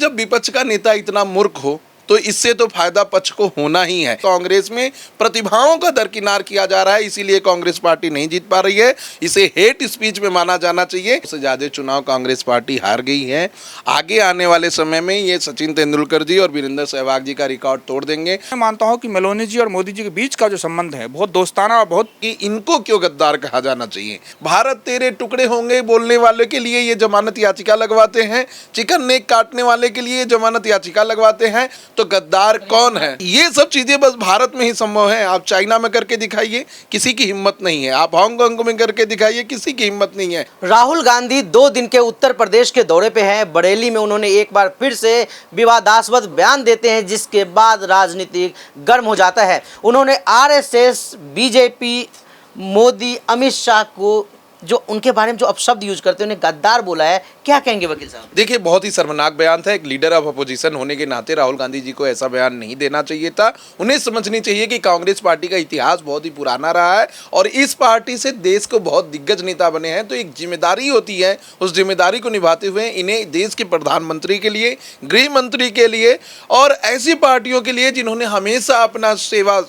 जब विपक्ष का नेता इतना मूर्ख हो तो इससे तो फायदा पक्ष को होना ही है। कांग्रेस में प्रतिभाओं का दरकिनार किया जा रहा है, इसीलिए कांग्रेस पार्टी नहीं जीत पा रही है। इसे हेट स्पीच में माना जाना चाहिए। उससे ज्यादा चुनाव कांग्रेस पार्टी हार गई है। आगे आने वाले समय में ये सचिन तेंदुलकर जी और वीरेंद्र सहवाग जी का रिकॉर्ड तोड़ देंगे। मैं मानता हूं कि मेलोनी जी और मोदी जी के बीच का जो संबंध है बहुत दोस्ताना और बहुत कि इनको क्यों गद्दार कहा जाना चाहिए। भारत तेरे टुकड़े होंगे बोलने वाले के लिए ये जमानत याचिका लगवाते हैं, चिकन नेक काटने वाले के लिए जमानत याचिका लगवाते हैं, तो गद्दार कौन है। ये सब चीजें बस भारत में ही संभव है। आप चाइना में करके दिखाइए, किसी की हिम्मत नहीं है। आप हांगकांग में करके दिखाइए, किसी की हिम्मत नहीं है। राहुल गांधी 2 दिन के उत्तर प्रदेश के दौरे पे हैं। बरेली में उन्होंने एक बार फिर से विवादास्पद बयान देते हैं, जिसके बाद राजनीति गर्म हो जाता है। उन्होंने आरएसएस, बीजेपी, मोदी, अमित शाह को जो उनके बारे में जो अपशब्द यूज करते हैं, उन्हें गद्दार बोला है। क्या कहेंगे वकील साहब? देखिए, बहुत ही शर्मनाक बयान था। एक लीडर ऑफ अपोजिशन होने के नाते राहुल गांधी जी को ऐसा बयान नहीं देना चाहिए था। उन्हें समझनी चाहिए कि कांग्रेस पार्टी का इतिहास बहुत ही पुराना रहा है और इस पार्टी से देश को बहुत दिग्गज नेता बने हैं, तो एक जिम्मेदारी होती है। उस जिम्मेदारी को निभाते हुए इन्हें देश के प्रधानमंत्री के लिए, गृह मंत्री के लिए और ऐसी पार्टियों के लिए जिन्होंने हमेशा अपना सेवा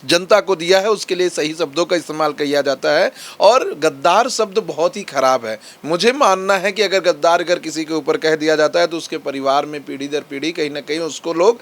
जनता को दिया है, उसके लिए सही शब्दों का इस्तेमाल किया जाता है। और गद्दार शब्द बहुत ही खराब है। मुझे मानना है कि अगर गद्दार अगर किसी के ऊपर कह दिया जाता है तो उसके परिवार में पीढ़ी दर पीढ़ी कहीं ना कहीं उसको लोग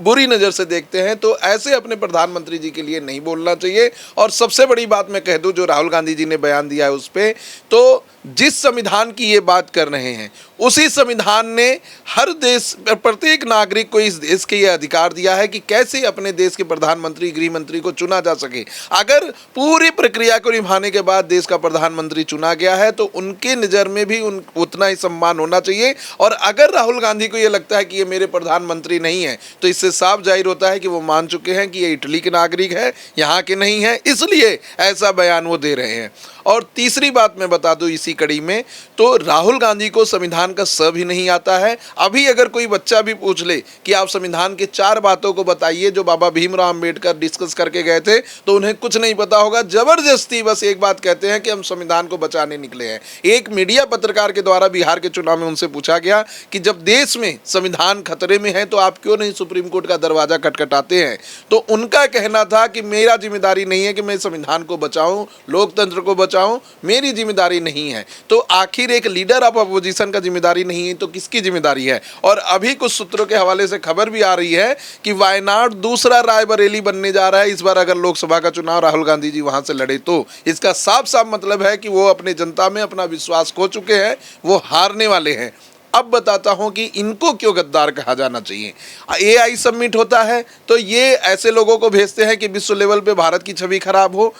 बुरी नज़र से देखते हैं। तो ऐसे अपने प्रधानमंत्री जी के लिए नहीं बोलना चाहिए। और सबसे बड़ी बात मैं कह दूं, जो राहुल गांधी जी ने बयान दिया है उस पर, तो जिस संविधान की ये बात कर रहे हैं उसी संविधान ने हर देश, प्रत्येक नागरिक को इस देश के ये अधिकार दिया है कि कैसे अपने देश के प्रधानमंत्री, गृह मंत्री को चुना जा सके। अगर पूरी प्रक्रिया को निभाने के बाद देश का प्रधानमंत्री चुना गया है तो उनके नज़र में भी उतना ही सम्मान होना चाहिए। और अगर राहुल गांधी को ये लगता है कि ये मेरे प्रधानमंत्री नहीं है, तो इससे साफ जाहिर होता है कि वो मान चुके हैं कि ये इटली के नागरिक है, यहाँ के नहीं है, इसलिए ऐसा बयान वो दे रहे हैं। और तीसरी बात मैं बता दूं इसी कड़ी में, तो राहुल गांधी को संविधान का स भी नहीं आता है। अभी अगर कोई बच्चा भी पूछ ले कि आप संविधान के 4 बातों को बताइए जो बाबा भीमराव अंबेडकर डिस्कस करके गए थे, तो उन्हें कुछ नहीं पता होगा। जबरदस्ती बस एक बात कहते हैं कि हम संविधान को बचाने निकले हैं। एक मीडिया पत्रकार के द्वारा बिहार के चुनाव में उनसे पूछा गया कि जब देश में संविधान खतरे में है तो आप क्यों नहीं सुप्रीम कोर्ट का दरवाजा खटखटाते हैं, तो उनका कहना था कि मेरा जिम्मेदारी नहीं है कि मैं संविधान को बचाऊं, लोकतंत्र को बचाऊं, मेरी जिम्मेदारी नहीं है। तो आखिर एक लीडर ऑफ अपोजिशन का जिम्मेदारी नहीं है तो किसकी जिम्मेदारी है। और अभी कुछ सूत्रों के हवाले से खबर भी आ रही है कि वायनाड दूसरा रायबरेली बनने जा रहा है। इस बार अगर लोकसभा का चुनाव राहुल गांधी जी वहां से लड़े तो इसका साफ साफ मतलब है कि वो अपने जनता में अपना विश्वास खो चुके हैं, वो हारने वाले हैं। अब बताता हूं कि इनको क्यों गद्दार कहा जाना चाहिए। AI समिट होता है तो ये ऐसे लोगों को भेजते हैं कि विश्व लेवल पे भारत की छवि खराब हो।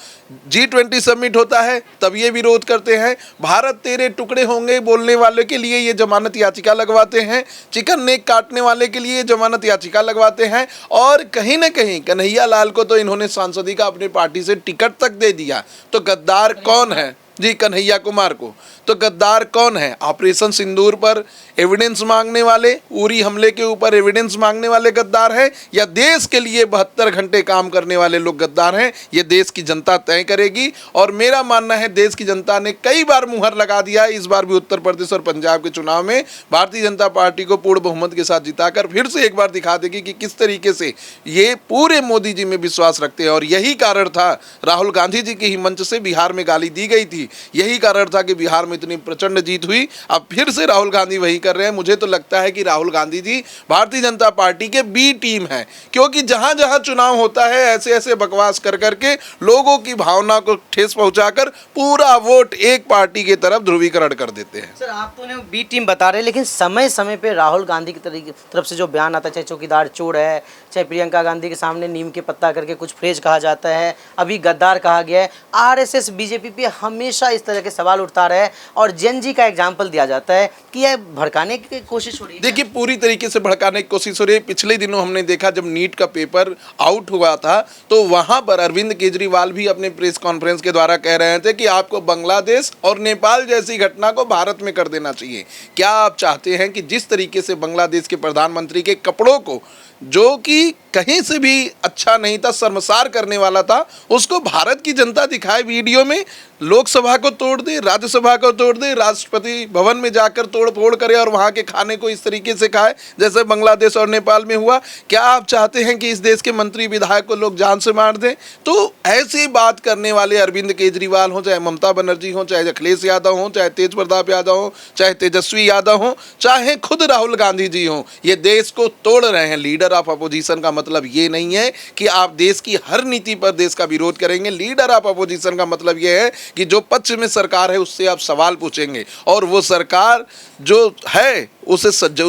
G20 समिट होता है तब ये विरोध करते हैं। भारत तेरे टुकड़े होंगे बोलने वाले के लिए ये जमानत याचिका लगवाते हैं, चिकन नेक काटने वाले के लिए जमानत याचिका लगवाते हैं। और कहीं ना कहीं कन्हैया लाल को तो इन्होंने सांसदी का अपनी पार्टी से टिकट तक दे दिया। तो गद्दार कौन है जी? कन्हैया कुमार को। तो गद्दार कौन है? ऑपरेशन सिंदूर पर एविडेंस मांगने वाले, उरी हमले के ऊपर एविडेंस मांगने वाले गद्दार हैं, या देश के लिए 72 घंटे काम करने वाले लोग गद्दार हैं? ये देश की जनता तय करेगी। और मेरा मानना है देश की जनता ने कई बार मुहर लगा दिया है। इस बार भी उत्तर प्रदेश और पंजाब के चुनाव में भारतीय जनता पार्टी को पूर्ण बहुमत के साथ जिताकर फिर से एक बार दिखा देगी कि किस तरीके से ये पूरे मोदी जी में विश्वास रखते हैं। और यही कारण था राहुल गांधी जी की ही मंच से बिहार में गाली दी गई थी। यही कारण था कि बिहार में इतनी प्रचंड जीत हुई। अब फिर से राहुल गांधी वही कर रहे हैं। मुझे तो लगता है कि राहुल गांधी जी भारतीय जनता पार्टी के बी टीम है, क्योंकि जहां जहां चुनाव होता है ऐसे ऐसे बकवास कर करके लोगों की भावना को ठेस पहुंचाकर पूरा वोट एक पार्टी की तरफ ध्रुवीकरण कर देते हैं। सर, आप तो उन्हें बी टीम बता रहे हैं, लेकिन समय समय पे राहुल गांधी की तरफ से जो बयान आता है, चाहे चौकीदार चोर है, चाहे प्रियंका गांधी के सामने नीम के पत्ता करके कुछ फ्रेज कहा जाता है, अभी गद्दार कहा गया है। आरएसएस बीजेपी पे हमेशा इस तरह के सवाल उठता रहा है और जेन जी का एग्जाम्पल दिया जाता है कि यह भड़काने की कोशिश हो रही है। देखिए, पूरी तरीके से भड़काने की कोशिश हो रही है। पिछले दिनों हमने देखा जब नीट का पेपर आउट हुआ था तो वहां पर अरविंद केजरीवाल भी अपने प्रेस कॉन्फ्रेंस के द्वारा कह रहे थे कि आपको बांग्लादेश और नेपाल जैसी घटना को भारत में कर देना चाहिए। क्या आप चाहते हैं कि जिस तरीके से बांग्लादेश के प्रधानमंत्री के कपड़ों को, जो कि कहीं से भी अच्छा नहीं था, शर्मसार करने वाला था, उसको भारत की जनता दिखाए वीडियो में लोकसभा लोकसभा को तोड़ दे, राज्यसभा को तोड़ दे, राष्ट्रपति भवन में जाकर तोड़ फोड़ करे और वहां के खाने को इस तरीके से खाए जैसे बांग्लादेश और नेपाल में हुआ। क्या आप चाहते हैं कि इस देश के मंत्री विधायक को लोग जान से मार दें? तो ऐसी बात करने वाले अरविंद केजरीवाल हो, चाहे ममता बनर्जी हो, चाहे अखिलेश यादव हो, चाहे तेज प्रताप यादव हो, चाहे तेजस्वी यादव हो, चाहे खुद राहुल गांधी जी हो, ये देश को तोड़ रहे हैं। लीडर ऑफ अपोजिशन का मतलब ये नहीं है कि आप देश की हर नीति पर देश का विरोध करेंगे। लीडर ऑफ अपोजिशन का मतलब ये है कि जो पक्ष में सरकार है उससे आप सवाल पूछेंगे और वो सरकार जो है उस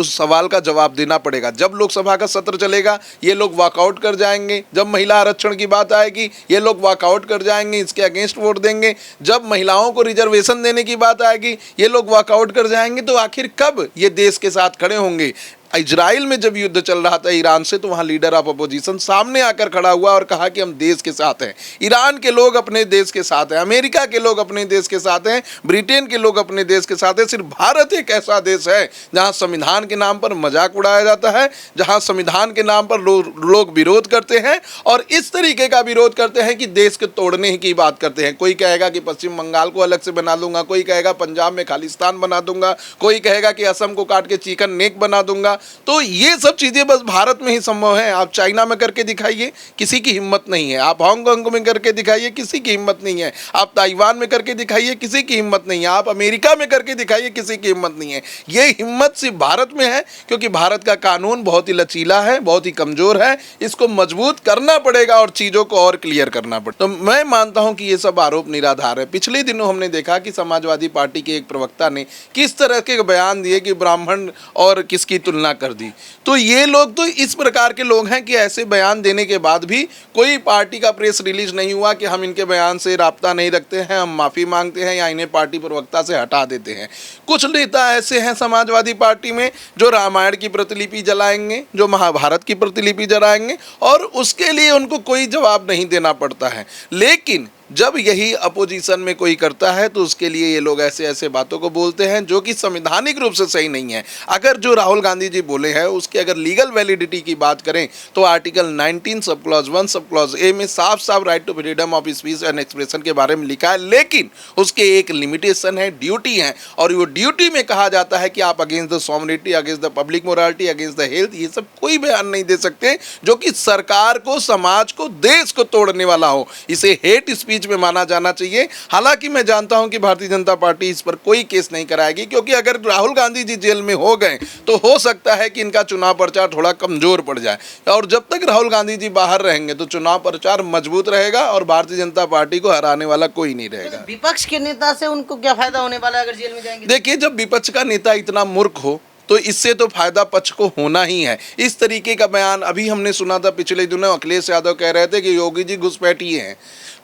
सवाल का जवाब देना पड़ेगा। जब लोकसभा का सत्र चलेगा ये लोग वॉकआउट कर जाएंगे, जब महिला आरक्षण की बात आएगी ये लोग वॉकआउट कर जाएंगे, इसके अगेंस्ट वोट देंगे, जब महिलाओं को रिजर्वेशन देने की बात आएगी ये लोग वॉकआउट कर जाएंगे। तो आखिर कब ये देश के साथ खड़े होंगे? इजराइल में जब युद्ध चल रहा था ईरान से तो वहाँ लीडर ऑफ अपोजिशन सामने आकर खड़ा हुआ और कहा कि हम देश के साथ हैं। ईरान के लोग अपने देश के साथ हैं, अमेरिका के लोग अपने देश के साथ हैं, ब्रिटेन के लोग अपने देश के साथ हैं। सिर्फ भारत एक ऐसा देश है जहाँ संविधान के नाम पर मजाक उड़ाया जाता है, जहाँ संविधान के नाम पर लोग विरोध करते हैं और इस तरीके का विरोध करते हैं कि देश को तोड़ने की बात करते हैं। कोई कहेगा कि पश्चिम बंगाल को अलग से बना दूंगा, कोई कहेगा पंजाब में खालिस्तान बना दूंगा, कोई कहेगा कि असम को काट के चिकन नेक बना दूंगा। तो ये सब चीज़ें बस भारत में ही संभव है। आप चाइना में करके दिखाइए, किसी की हिम्मत नहीं है। आप हांगकांग में करके दिखाइए, किसी की हिम्मत नहीं है। आप ताइवान में करके दिखाइए, किसी की हिम्मत नहीं है। आप अमेरिका में करके दिखाइए, किसी की हिम्मत नहीं है। ये हिम्मत सिर्फ भारत में है क्योंकि भारत का कानून बहुत ही लचीला है, बहुत ही कमज़ोर है। इसको मजबूत करना पड़ेगा और चीज़ों को और क्लियर करना पड़ेगा। तो मैं मानता हूँ कि ये सब आरोप निराधार है। पिछले दिनों हमने देखा कि समाजवादी पार्टी के एक प्रवक्ता ने किस तरह के बयान दिए कि ब्राह्मण और किसकी तुलना कर दी। तो ये लोग तो इस प्रकार के लोग हैं कि ऐसे बयान देने के बाद भी कोई पार्टी का प्रेस रिलीज नहीं हुआ कि हम इनके बयान से राब्ता नहीं रखते हैं, हम माफ़ी मांगते हैं या इन्हें पार्टी प्रवक्ता से हटा देते हैं। कुछ नेता ऐसे हैं समाजवादी पार्टी में जो रामायण की प्रतिलिपि जलाएंगे, जो महाभारत की प्रतिलिपि जलाएंगे और उसके लिए उनको कोई जवाब नहीं देना पड़ता है। लेकिन जब यही अपोजिशन में कोई करता है तो उसके लिए ये लोग ऐसे ऐसे बातों को बोलते हैं जो कि संवैधानिक रूप से सही नहीं है। अगर जो राहुल गांधी जी बोले हैं उसकी अगर लीगल वैलिडिटी की बात करें तो article 19 sub clause 1 sub clause A में साफ साफ right to freedom of speech and expression के बारे में लिखा है। लेकिन उसके एक लिमिटेशन है, ड्यूटी है, और वो ड्यूटी में कहा जाता है कि आप against the sovereignty, against the public morality, against the health, ये सब कोई बयान नहीं दे सकते जो कि सरकार को, समाज को, देश को तोड़ने वाला हो। इसे हेट स्पीच में माना जाना चाहिए। हालांकि मैं जानता हूं कि भारतीय जनता पार्टी इस पर कोई केस नहीं कराएगी क्योंकि अगर राहुल गांधी जी जेल में हो गए तो हो सकता है कि इनका चुनाव प्रचार थोड़ा कमजोर पड़ जाए और जब तक राहुल गांधी जी बाहर रहेंगे तो चुनाव प्रचार मजबूत रहेगा और भारतीय जनता पार्टी को हराने वाला कोई नहीं रहेगा। विपक्ष के नेता से उनको क्या फायदा होने वाला है अगर जेल में जाएंगे? देखिए, जब विपक्ष का नेता इतना मूर्ख हो तो इससे तो फायदा पक्ष को होना ही है। इस तरीके का बयान अभी हमने सुना था पिछले दिनों, अखिलेश यादव कह रहे थे कि योगी जी घुसपैठिए हैं।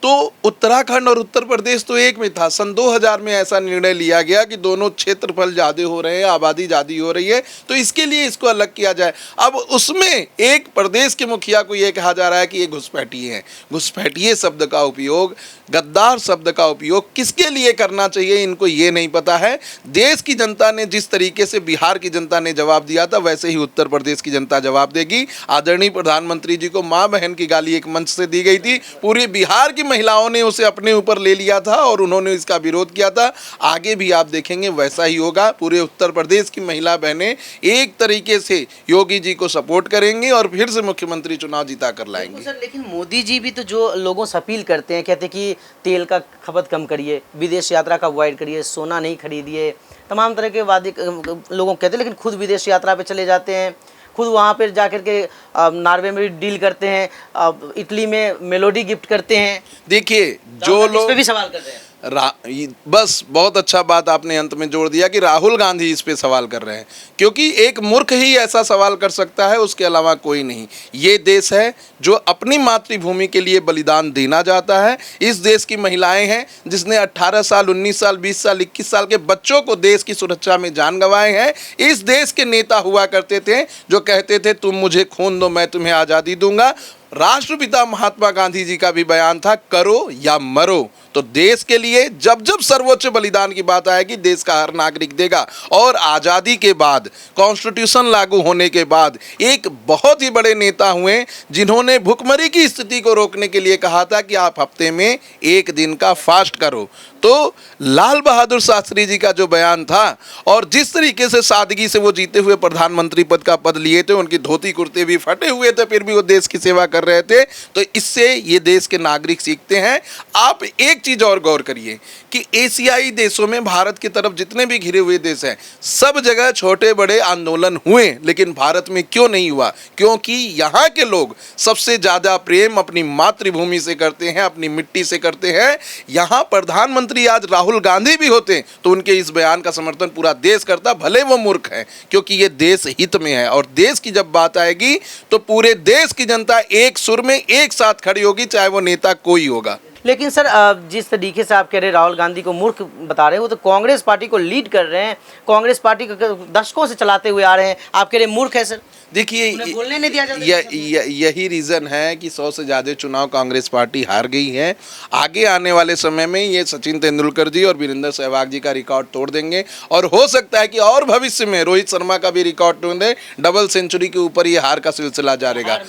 तो उत्तराखंड और उत्तर प्रदेश तो एक में था। सन 2000 में ऐसा निर्णय लिया गया कि दोनों क्षेत्रफल ज़्यादा हो रहे हैं, आबादी ज़्यादा हो रही है, तो इसके लिए इसको अलग किया जाए। अब उसमें एक प्रदेश के मुखिया को ये कहा जा रहा है कि ये घुसपैठिए हैं। घुसपैठिए शब्द का उपयोग, गद्दार शब्द का उपयोग किसके लिए करना चाहिए इनको ये नहीं पता है। देश की जनता ने जिस तरीके से बिहार की जनता ने जवाब दिया था वैसे ही उत्तर प्रदेश की जनता जवाब देगी। आदरणीय प्रधानमंत्री जी को माँ बहन की गाली एक मंच से दी गई थी, पूरे बिहार की महिलाओं ने उसे अपने ऊपर ले लिया था और उन्होंने इसका विरोध किया था। आगे भी आप देखेंगे वैसा ही होगा। पूरे उत्तर प्रदेश की महिला बहनें एक तरीके से योगी जी को सपोर्ट करेंगी और फिर से मुख्यमंत्री चुनाव जिता कर लाएंगे। सर, लेकिन मोदी जी भी तो जो लोगों से अपील करते हैं, कहते हैं कि तेल का खपत कम करिए, विदेश यात्रा का अवॉइड करिए, सोना नहीं खरीदिए, तमाम तरह के वादे लोगों कहते हैं, लेकिन खुद विदेश यात्रा पे चले जाते हैं, खुद वहाँ पर जाकर के नॉर्वे में भी डील करते हैं, इटली में मेलोडी गिफ्ट करते हैं। देखिए, जो लोग इस पे भी सवाल कर रहे हैं बस बहुत अच्छा बात आपने अंत में जोड़ दिया कि राहुल गांधी इस पे सवाल कर रहे हैं, क्योंकि एक मूर्ख ही ऐसा सवाल कर सकता है, उसके अलावा कोई नहीं। ये देश है जो अपनी मातृभूमि के लिए बलिदान देना चाहता है। इस देश की महिलाएं हैं जिसने 18 साल, 19 साल, 20 साल, 21 साल के बच्चों को देश की सुरक्षा में जान गंवाए हैं। इस देश के नेता हुआ करते थे जो कहते थे तुम मुझे खून दो मैं तुम्हें आज़ादी दूंगा। राष्ट्रपिता महात्मा गांधी जी का भी बयान था, करो या मरो। तो देश के लिए जब जब सर्वोच्च बलिदान की बात आएगी देश का हर नागरिक देगा। और आज़ादी के बाद, कॉन्स्टिट्यूशन लागू होने के बाद एक बहुत ही बड़े नेता हुए जिन्होंने भुखमरी की स्थिति को रोकने के लिए कहा था कि आप हफ्ते में एक दिन का फास्ट करो। तो लाल बहादुर शास्त्री जी का जो बयान था और जिस तरीके से सादगी से वो जीते हुए प्रधानमंत्री पद का पद लिए थे, उनकी धोती कुर्ते भी फटे हुए थे फिर भी वो देश की सेवा कर रहे थे, तो इससे ये देश के नागरिक सीखते हैं। आप एक चीज़ और गौर करिए कि एशियाई देशों में भारत की तरफ जितने भी घिरे हुए देश हैं सब जगह छोटे बड़े आंदोलन हुए, लेकिन भारत में क्यों नहीं हुआ? क्योंकि यहाँ के लोग सबसे ज़्यादा प्रेम अपनी मातृभूमि से करते हैं, अपनी मिट्टी से करते हैं। यहाँ प्रधानमंत्री आज राहुल गांधी भी होते तो उनके इस बयान का समर्थन पूरा देश करता, भले वो मूर्ख हैं, क्योंकि ये देश हित में है। और देश की जब बात आएगी तो पूरे देश की जनता एक सुर में एक साथ खड़ी होगी, चाहे वो नेता कोई होगा। लेकिन सर जिस तरीके से आप कह रहे हैं राहुल गांधी को मूर्ख बता रहे हैं, वो तो कांग्रेस पार्टी को लीड कर रहे हैं, कांग्रेस पार्टी को दशकों से चलाते हुए आ रहे हैं, आप कह रहे हैं मूर्ख है सर? देखिए बोलने नहीं दिया जाता। यही रीज़न है कि 100 से ज़्यादा चुनाव कांग्रेस पार्टी हार गई है। आगे आने वाले समय में ये सचिन तेंदुलकर जी और वीरेंद्र सहवाग जी का रिकॉर्ड तोड़ देंगे और हो सकता है कि और भविष्य में रोहित शर्मा का भी रिकॉर्ड तोड़ दें, डबल सेंचुरी के ऊपर ये हार का सिलसिला जारी रहेगा।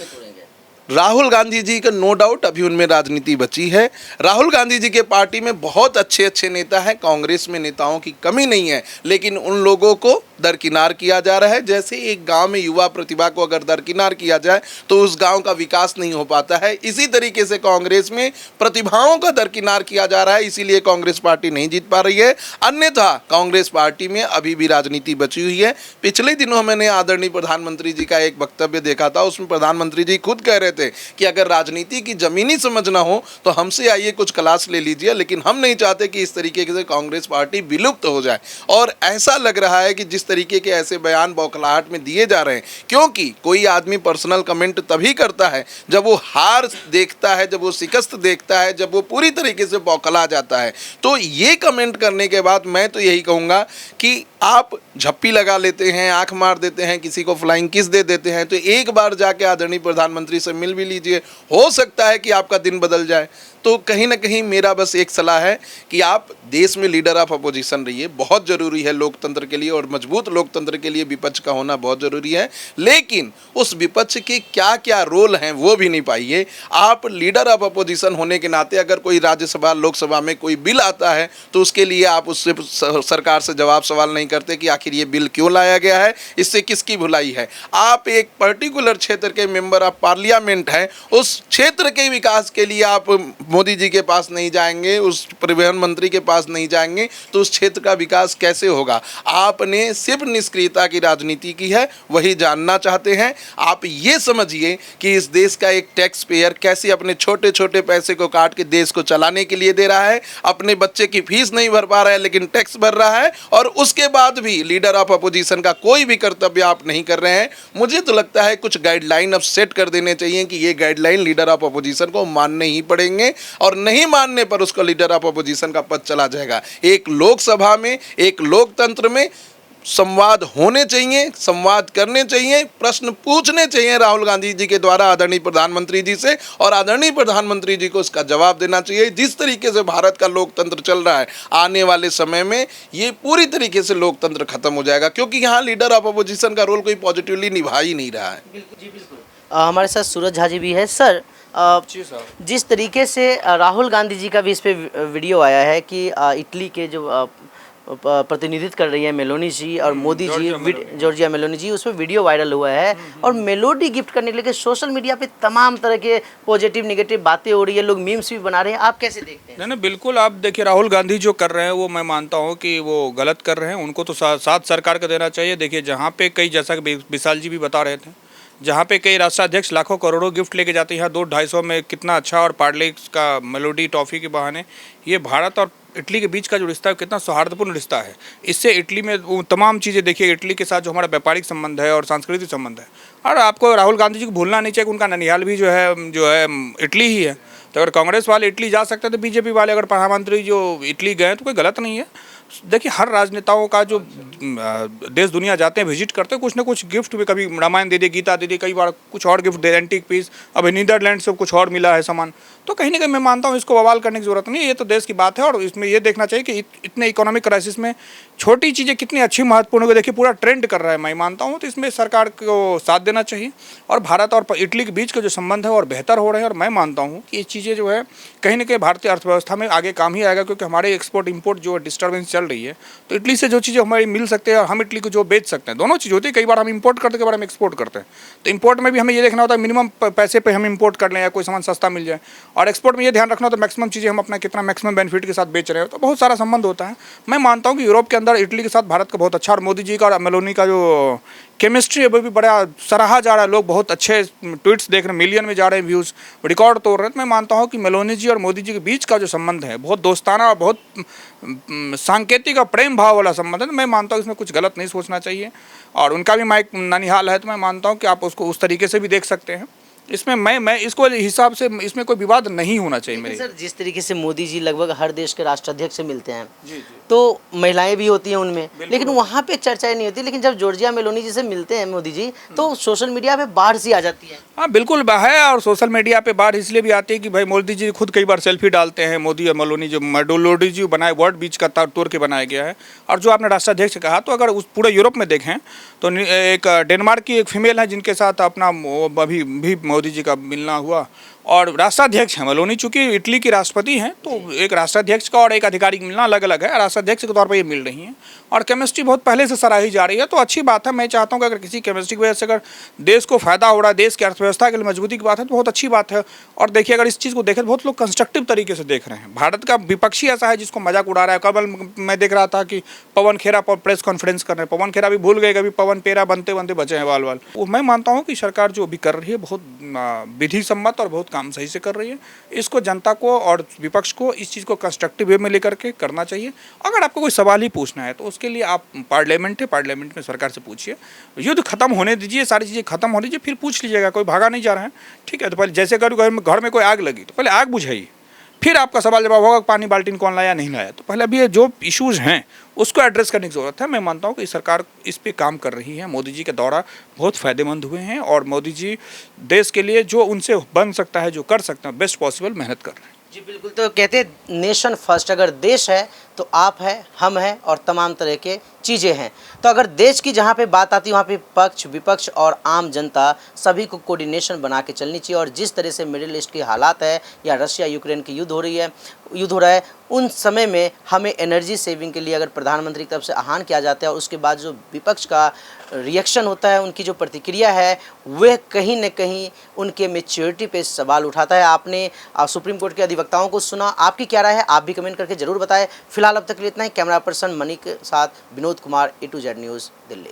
राहुल गांधी जी का नो डाउट अभी उनमें राजनीति बची है। राहुल गांधी जी के पार्टी में बहुत अच्छे अच्छे नेता हैं, कांग्रेस में नेताओं की कमी नहीं है, लेकिन उन लोगों को दरकिनार किया जा रहा है। जैसे एक गांव में युवा प्रतिभा को अगर दरकिनार किया जाए तो उस गांव का विकास नहीं हो पाता है, इसी तरीके से कांग्रेस में प्रतिभाओं का दरकिनार किया जा रहा है, इसीलिए कांग्रेस पार्टी नहीं जीत पा रही है। अन्यथा कांग्रेस पार्टी में अभी भी राजनीति बची हुई है। पिछले दिनों मैंने आदरणीय प्रधानमंत्री जी का एक वक्तव्य देखा था, उसमें प्रधानमंत्री जी खुद कह रहे थे कि अगर राजनीति की जमीनी समझ ना हो तो हमसे आइए कुछ क्लास ले लीजिए, लेकिन हम नहीं चाहते कि इस तरीके से कांग्रेस पार्टी विलुप्त हो जाए। और ऐसा लग रहा है कि जिस तरीके के ऐसे बयान बौखलाहट में दिए जा रहे हैं, क्योंकि कोई आदमी पर्सनल कमेंट तभी करता है जब वो हार देखता है, जब वो शिकस्त देखता है, जब वो पूरी तरीके से बौखला जाता है। तो ये कमेंट करने के बाद मैं तो यही कहूँगा कि आप झप्पी लगा लेते हैं, आंख मार देते हैं, किसी को फ्लाइंग किस दे देते हैं, तो एक बार जाके आदरणीय प्रधानमंत्री से मिल भी लीजिए, हो सकता है कि आपका दिन बदल जाए। तो कहीं ना कहीं मेरा बस एक सलाह है कि आप देश में लीडर ऑफ अपोजिशन रहिए, बहुत ज़रूरी है लोकतंत्र के लिए, और मजबूत लोकतंत्र के लिए विपक्ष का होना बहुत ज़रूरी है। लेकिन उस विपक्ष के क्या क्या रोल हैं वो भी नहीं पाइए। आप लीडर ऑफ अपोजिशन होने के नाते अगर कोई राज्यसभा लोकसभा में कोई बिल आता है तो उसके लिए आप उससे सरकार से जवाब सवाल नहीं करते कि आखिर ये बिल क्यों लाया गया है, इससे किसकी भलाई है। आप एक पर्टिकुलर क्षेत्र के मेंबर ऑफ पार्लियामेंट हैं, उस क्षेत्र के विकास के लिए आप मोदी जी के पास नहीं जाएंगे, उस परिवहन मंत्री के पास नहीं जाएंगे, तो उस क्षेत्र का विकास कैसे होगा? आपने सिर्फ निष्क्रियता की राजनीति की है, वही जानना चाहते हैं। आप ये समझिए कि इस देश का एक टैक्स पेयर कैसे अपने छोटे छोटे पैसे को काट के देश को चलाने के लिए दे रहा है, अपने बच्चे की फीस नहीं भर पा रहा है लेकिन टैक्स भर रहा है, और उसके बाद भी लीडर ऑफ अपोजिशन का कोई भी कर्तव्य आप नहीं कर रहे हैं। मुझे तो लगता है कुछ गाइडलाइन अब सेट कर देने चाहिए कि ये गाइडलाइन लीडर ऑफ अपोजिशन को मानने ही पड़ेंगे, और नहीं मानने पर उसको लीडर ऑफ अपोजिशन का पद चला जाएगा। एक लोकसभा में, एक लोकतंत्र में संवाद होने चाहिए, संवाद करने चाहिए, प्रश्न पूछने चाहिए राहुल गांधी जी के द्वारा आदरणीय प्रधानमंत्री जी से, और आदरणीय प्रधानमंत्री जी को उसका जवाब देना चाहिए। जिस तरीके से भारत का लोकतंत्र चल रहा है, आने वाले समय में ये पूरी तरीके से लोकतंत्र खत्म हो जाएगा, क्योंकि यहाँ लीडर ऑफ अपोजिशन का रोल कोई पॉजिटिवली निभा ही नहीं रहा है। बिल्कुल जी, बिल्कुल। हमारे साथ सूरज झा जी भी है। सर जिस तरीके से राहुल गांधी जी का भी इस पे वीडियो आया है कि इटली के जो प्रतिनिधित्व कर रही है मेलोनी जी और मोदी जी, जॉर्जिया मेलोनी जी, उसमें वीडियो वायरल हुआ है, और मेलोडी गिफ्ट करने के लिए सोशल मीडिया पे तमाम तरह के पॉजिटिव नेगेटिव बातें हो रही है, लोग मीम्स भी बना रहे हैं, आप कैसे देखते हैं? नहीं, बिल्कुल। आप देखिए, राहुल गांधी जो कर रहे हैं वो मैं मानता हूँ कि वो गलत कर रहे हैं, उनको तो साथ सरकार को देना चाहिए। देखिए, जहाँ पे कई, जैसा कि विशाल जी भी बता रहे थे, जहाँ पे कई राष्ट्राध्यक्ष लाखों करोड़ों गिफ्ट लेके जाते हैं, यहाँ 200-250 में कितना अच्छा, और पार्ले का मेलोडी टॉफ़ी के बहाने ये भारत और इटली के बीच का जो रिश्ता है कितना सौहार्दपूर्ण रिश्ता है। इससे इटली में वो तमाम चीज़ें देखिए, इटली के साथ जो हमारा व्यापारिक संबंध है और सांस्कृतिक संबंध है, और आपको राहुल गांधी जी को भूलना नहीं चाहिए कि उनका ननिहाल भी जो है इटली ही है। तो अगर कांग्रेस वाले इटली जा सकते हैं तो बीजेपी वाले अगर प्रधानमंत्री जो इटली गए तो कोई गलत नहीं है। देखिए हर राजनेताओं का जो देश दुनिया जाते हैं, विजिट करते हैं, कुछ ना कुछ गिफ्ट भी, कभी रामायण दे दिए, गीता दे दी, कई बार कुछ और गिफ्ट दे, एंटीक पीस, अभी नीदरलैंड से कुछ और मिला है सामान। तो कहीं ना कहीं मैं मानता हूँ इसको बवाल करने की जरूरत नहीं है, ये तो देश की बात है। और इसमें ये देखना चाहिए कि इतने इकोनॉमिक क्राइसिस में छोटी चीज़ें कितनी अच्छी महत्वपूर्ण हो, देखिए पूरा ट्रेंड कर रहा है, मैं मानता हूँ। तो इसमें सरकार को साथ देना चाहिए और भारत और इटली के बीच के जो संबंध है और बेहतर हो रहे हैं। और मैं मानता हूँ कि ये चीज़ें जो है कहीं ना कहीं भारतीय अर्थव्यवस्था में आगे काम ही आएगा, क्योंकि हमारे एक्सपोर्ट इंपोर्ट जो डिस्टर्बेंस चल रही है, तो इटली से जो चीज़ें हमारी मिल सकते हैं और हम इटली को जो बेच सकते हैं, दोनों चीज़ होती है। कई बार हम इंपोर्ट करते हैं, कई बार हम एक्सपोर्ट करते हैं। तो इंपोर्ट में भी हमें ये देखना होता है मिनिमम पैसे पे हम इंपोर्ट कर लें या कोई सामान सस्ता मिल जाए, और एक्सपोर्ट में ये ध्यान रखना होता है मैक्सिमम चीज़ें हम अपना कितना मैक्सिमम बेनिफिट के साथ बेच रहे हो। तो बहुत सारा संबंध होता है। मैं मानता हूँ कि यूरोप के अंदर इटली के साथ भारत का बहुत अच्छा, और मोदी जी का और मेलोनी का जो केमिस्ट्री है वो भी बड़ा सराहा जा रहा है। लोग बहुत अच्छे ट्वीट्स देख रहे हैं, मिलियन में जा रहे हैं व्यूज़, रिकॉर्ड तोड़ रहे हैं। तो मैं मानता हूँ कि मेलोनी जी और मोदी जी के बीच का जो संबंध है बहुत दोस्ताना और बहुत सांकेतिक और प्रेम भाव वाला संबंध है। तो मैं मानता हूँ इसमें कुछ गलत नहीं सोचना चाहिए। और उनका भी माइक ननिहाल है, तो मैं मानता हूँ कि आप उसको उस तरीके से भी देख सकते हैं। इसमें मैं इसको हिसाब से इसमें कोई विवाद नहीं होना चाहिए मेरे। सर, जिस तरीके से मोदी जी लगभग हर देश के राष्ट्राध्यक्ष से मिलते हैं, तो महिलाएं भी होती हैं उनमें, लेकिन वहाँ पे चर्चाएं नहीं होती। लेकिन जब जॉर्जिया मेलोनी जी से मिलते हैं मोदी जी, तो सोशल मीडिया पे बाढ़ सी आ जाती है। हाँ बिल्कुल है। और सोशल मीडिया पे बात इसलिए भी आती है कि भाई मोदी जी खुद कई बार सेल्फी डालते हैं। मोदी और मेलोनी जो मेलोनी जी बनाए वर्ल्ड बीच का तोड़ के बनाया गया है। और जो आपने राष्ट्राध्यक्ष कहा, तो अगर उस पूरे यूरोप में देखें तो एक डेनमार्क की एक फीमेल है जिनके साथ अपना अभी भी मोदी जी का मिलना हुआ। और राष्ट्राध्यक्ष हैं मेलोनी, चूंकि इटली की राष्ट्रपति हैं, तो एक राष्ट्राध्यक्ष का और एक अधिकारी का मिलना अलग अलग है। राष्ट्राध्यक्ष के तौर पर ये मिल रही हैं और केमिस्ट्री बहुत पहले से सराही जा रही है, तो अच्छी बात है। मैं चाहता हूं कि अगर किसी केमिस्ट्री की वजह से अगर देश को फायदा हो रहा है, देश की अर्थव्यवस्था के लिए मजबूती की बात है, तो बहुत अच्छी बात है। और देखिए अगर इस चीज़ को देखें तो बहुत लोग कंस्ट्रक्टिव तरीके से देख रहे हैं। भारत का विपक्षी ऐसा है जिसको मजाक उड़ा रहा है। कल मैं देख रहा था कि पवन खेरा पर प्रेस कॉन्फ्रेंस कर रहे हैं। पवन खेरा भी भूल गए, कभी पवन पेरा बनते बनते बचे हैं वाल। वो मैं मानता हूँ कि सरकार जो भी कर रही है बहुत विधि सम्मत और बहुत काम सही से कर रही है। इसको जनता को और विपक्ष को इस चीज़ को कंस्ट्रक्टिव वे में लेकर के करना चाहिए। अगर आपको कोई सवाल ही पूछना है तो उसके लिए आप पार्लियामेंट है, पार्लियामेंट में सरकार से पूछिए। युद्ध खत्म होने दीजिए, सारी चीज़ें खत्म होने दीजिए, फिर पूछ लीजिएगा। कोई भागा नहीं जा रहा है, ठीक है। तो पहले जैसे घर में कोई आग लगी तो पहले आग बुझाइए, फिर आपका सवाल जवाब होगा पानी बाल्टीन कौन लाया नहीं लाया। तो पहले अभी ये जो इश्यूज़ हैं उसको एड्रेस करने की ज़रूरत है। मैं मानता हूँ कि सरकार इस पे काम कर रही है। मोदी जी के दौरा बहुत फ़ायदेमंद हुए हैं और मोदी जी देश के लिए जो उनसे बन सकता है, जो कर सकते हैं, बेस्ट पॉसिबल मेहनत कर रहे हैं। जी बिल्कुल। तो कहते हैं नेशन फर्स्ट, अगर देश है तो आप है, हम हैं और तमाम तरह के चीज़ें हैं। तो अगर देश की जहाँ पे बात आती है वहाँ पे पक्ष विपक्ष और आम जनता सभी को कोऑर्डिनेशन बना के चलनी चाहिए। और जिस तरह से मिडिल ईस्ट के हालात है या रशिया यूक्रेन की युद्ध हो रहा है, उन समय में हमें एनर्जी सेविंग के लिए अगर प्रधानमंत्री की तरफ से आह्वान किया जाता है और उसके बाद जो विपक्ष का रिएक्शन होता है, उनकी जो प्रतिक्रिया है, वह कहीं न कहीं उनके मैच्योरिटी पे सवाल उठाता है। आपने सुप्रीम कोर्ट के अधिवक्ताओं को सुना, आपकी क्या राय है आप भी कमेंट करके ज़रूर बताएं। फिलहाल अब तक के लिए इतना ही। कैमरा पर्सन मनी के साथ Vinod Kumar, A to Z news, Delhi.